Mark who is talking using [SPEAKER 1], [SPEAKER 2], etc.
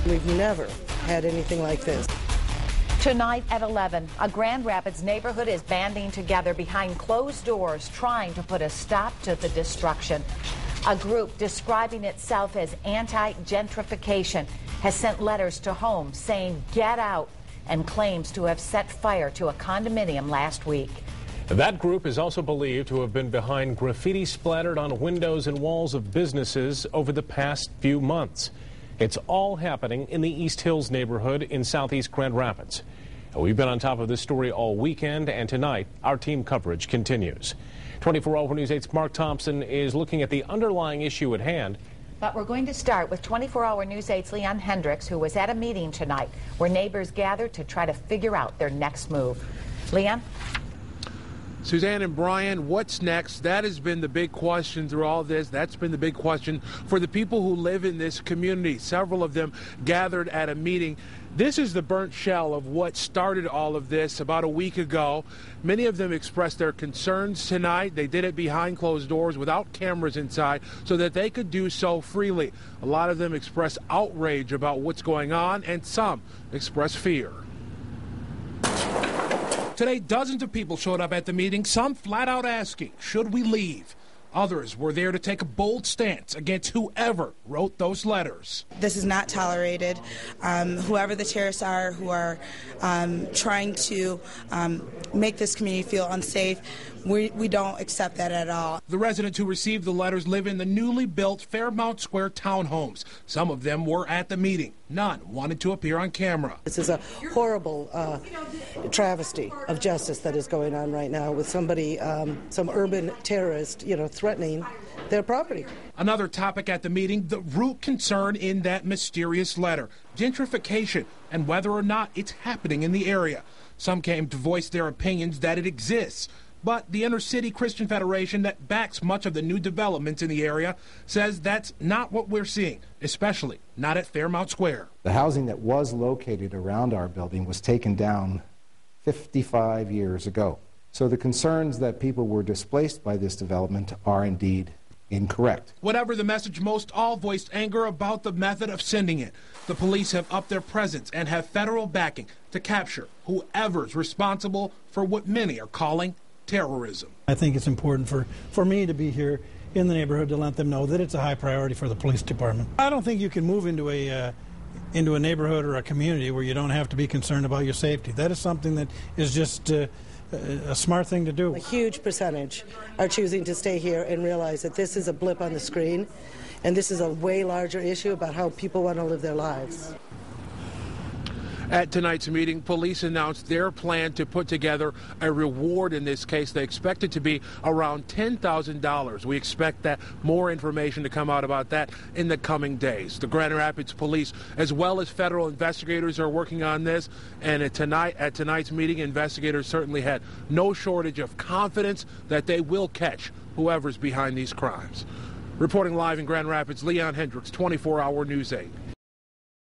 [SPEAKER 1] We've never had anything like this.
[SPEAKER 2] Tonight at 11, a Grand Rapids neighborhood is banding together behind closed doors, trying to put a stop to the destruction. A group describing itself as anti-gentrification has sent letters to homes saying get out, and claims to have set fire to a condominium last week.
[SPEAKER 3] That group is also believed to have been behind graffiti splattered on windows and walls of businesses over the past few months. It's all happening in the East Hills neighborhood in southeast Grand Rapids. We've been on top of this story all weekend, and tonight our team coverage continues. 24-Hour News 8's Mark Thompson is looking at the underlying issue at hand.
[SPEAKER 2] But we're going to start with 24-Hour News 8's Leon Hendricks, who was at a meeting tonight where neighbors gathered to try to figure out their next move. Leon?
[SPEAKER 4] Suzanne and Brian, what's next? That has been the big question through all this. That's been the big question for the people who live in this community. Several of them gathered at a meeting. This is the burnt shell of what started all of this about a week ago. Many of them expressed their concerns tonight. They did it behind closed doors without cameras inside so that they could do so freely. A lot of them expressed outrage about what's going on, and some expressed fear.
[SPEAKER 5] Today, dozens of people showed up at the meeting, some flat out asking, should we leave? Others were there to take a bold stance against whoever wrote those letters.
[SPEAKER 6] This is not tolerated. Whoever the terrorists are who are trying to make this community feel unsafe, we don't accept that at all.
[SPEAKER 5] The residents who received the letters live in the newly built Fairmount Square townhomes. Some of them were at the meeting. None wanted to appear on camera.
[SPEAKER 1] This is a horrible travesty of justice that is going on right now with somebody, some urban terrorist, threatening their property.
[SPEAKER 5] Another topic at the meeting, the root concern in that mysterious letter, gentrification and whether or not it's happening in the area. Some came to voice their opinions that it exists. But the Inner City Christian Federation that backs much of the new developments in the area says that's not what we're seeing, especially not at Fairmount Square.
[SPEAKER 7] The housing that was located around our building was taken down 55 years ago. So the concerns that people were displaced by this development are indeed incorrect.
[SPEAKER 5] Whatever the message, most all voiced anger about the method of sending it. The police have upped their presence and have federal backing to capture whoever's responsible for what many are calling terrorism.
[SPEAKER 8] I think it's important for me to be here in the neighborhood to let them know that it's a high priority for the police department. I don't think you can move into a neighborhood or a community where you don't have to be concerned about your safety. That is something that is just a smart thing to do.
[SPEAKER 1] A huge percentage are choosing to stay here and realize that this is a blip on the screen, and this is a way larger issue about how people want to live their lives.
[SPEAKER 4] At tonight's meeting, police announced their plan to put together a reward in this case. They expect it to be around $10,000. We expect that more information to come out about that in the coming days. The Grand Rapids Police, as well as federal investigators, are working on this. And at tonight's meeting, investigators certainly had no shortage of confidence that they will catch whoever's behind these crimes. Reporting live in Grand Rapids, Leon Hendricks, 24-Hour News 8.